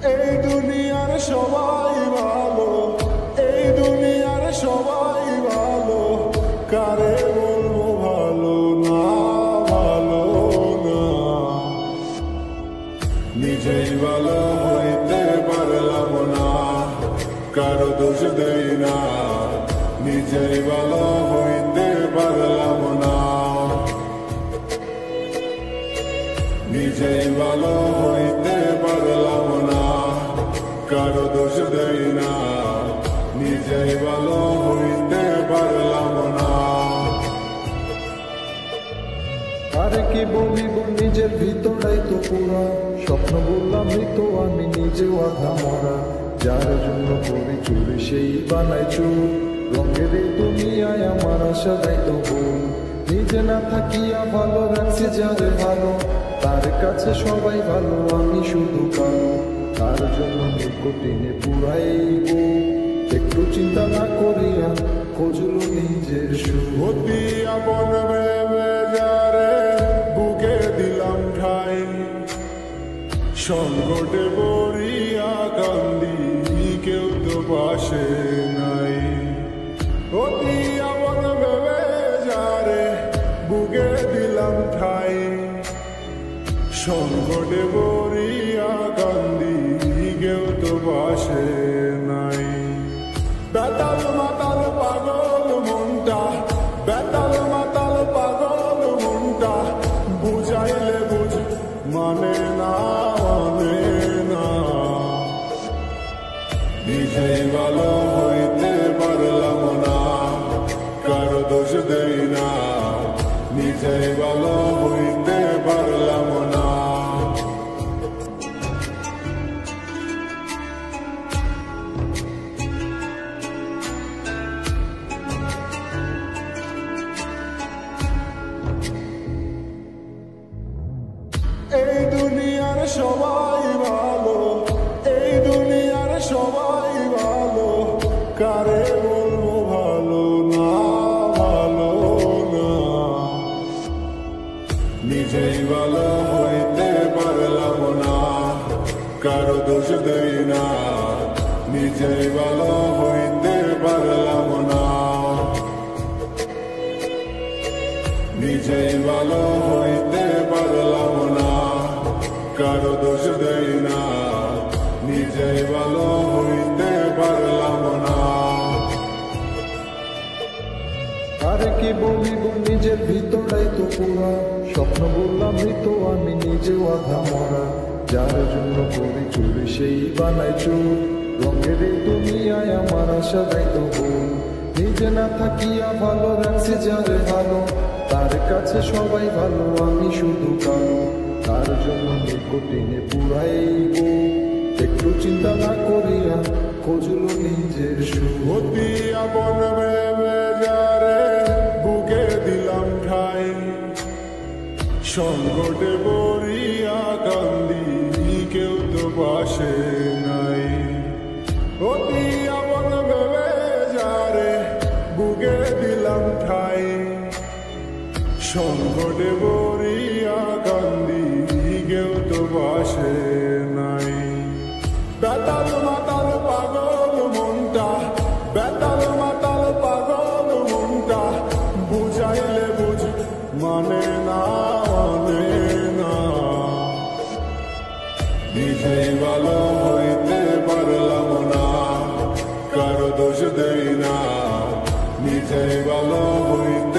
এই দুনিয়ার সবাই ভালো, এই দুনিয়ার সবাই ভালো, কারে বলবো ভালো না, ভালো না। নিজেই ভালো হইতে পারলাম না, কারো দোষ দেই না। নিজেই ভালো হইতে পারলাম না, নিজেই ভালো হইতে পারলাম না, কারো দোষ দেই না। নিজেই ভালো হইতে পারলাম না। আরে কি বলিব, নিজের ভিতরাই তো পুরা স্বপ্ন বললাম তো আমি নিজেও আধা মরা। যার জন্য করি চুরি সেই বানাই চুর, রঙের এই দুনিয়ায় আমার আশা দেয় তো ভুল। নিজে না থাকিয়া ভালো রাখছি যারে ভালো, তার কাছে সবাই ভালো আমি শুধু কালো। তার জন্য নিকটিনে পুরাইব, একটু চিন্তা না করিয়া খোঁজলো নিজের সুর। অতি আপন ভেবে যারে বুকে দিলাম ঠাই, সংকটে পড়িয়া কান্দি কেউ তো পাশে নাই। অতি আপন ভেবে যারে বুকে দিলাম ঠাই, সংকটে পড়িয়া কান্দি কেউ তো পাশে নাই। বেতাল মাতাল পাগল মনটা, বেতাল মাতাল পাগল মনটা, বুঝাইলে বুঝ মানে না, মানে না। নিজেই ভালো হইতে পারলাম না, কারো দোষ দেই না। নিজেই ভালো হইতে পারলাম না। এই দুনিয়ার সবাই ভালো, এই দুনিয়ার সবাই ভালো, কারে বলবো ভালো না, ভালো না। নিজেই ভালো হইতে পারলাম না, কারো দোষ দেই না। নিজেই ভালো হইতে পারলাম না, নিজেই ভালো হইতে পারলাম না, কারো দোষ দেই না। নিজেই ভালো হইতে পারলাম না। আরে কি বলিব, নিজের ভিতরাই তো পুরা স্বপ্ন বললাম তো আমি নিজেও আধা মরা। যার জন্য করি চুরি সেই বানাই চুর, রঙের এই দুনিয়ায় আমার আশা দেয় তো ভুল। নিজে না থাকিয়া ভালো রাখছি যারে ভালো, তার কাছে সবাই ভালো আমি শুধু কালো। তার জন্য নিকটিনে পুরাইব, একটু চিন্তা না করিয়া খোঁজলো নিজের সুর। অতি আপন ভেবে যারে বুকে দিলাম ঠাই, সংকটে পড়িয়া কান্দি কেউ তো পাশে নাই। অতি আপন ভেবে যারে বুকে দিলাম ঠাই, সংকটে পড়িয়া কান্দি কেউ তো পাশে নাই। বেতাল মাতাল পাগল মনটা, বেতাল মাতাল পাগল মনটা, বুঝাইলে বুঝ মানে না, মানে না। নিজেই ভালো হইতে পারলাম না, কারো দোষ দেই না। নিজেই ভালো হইতে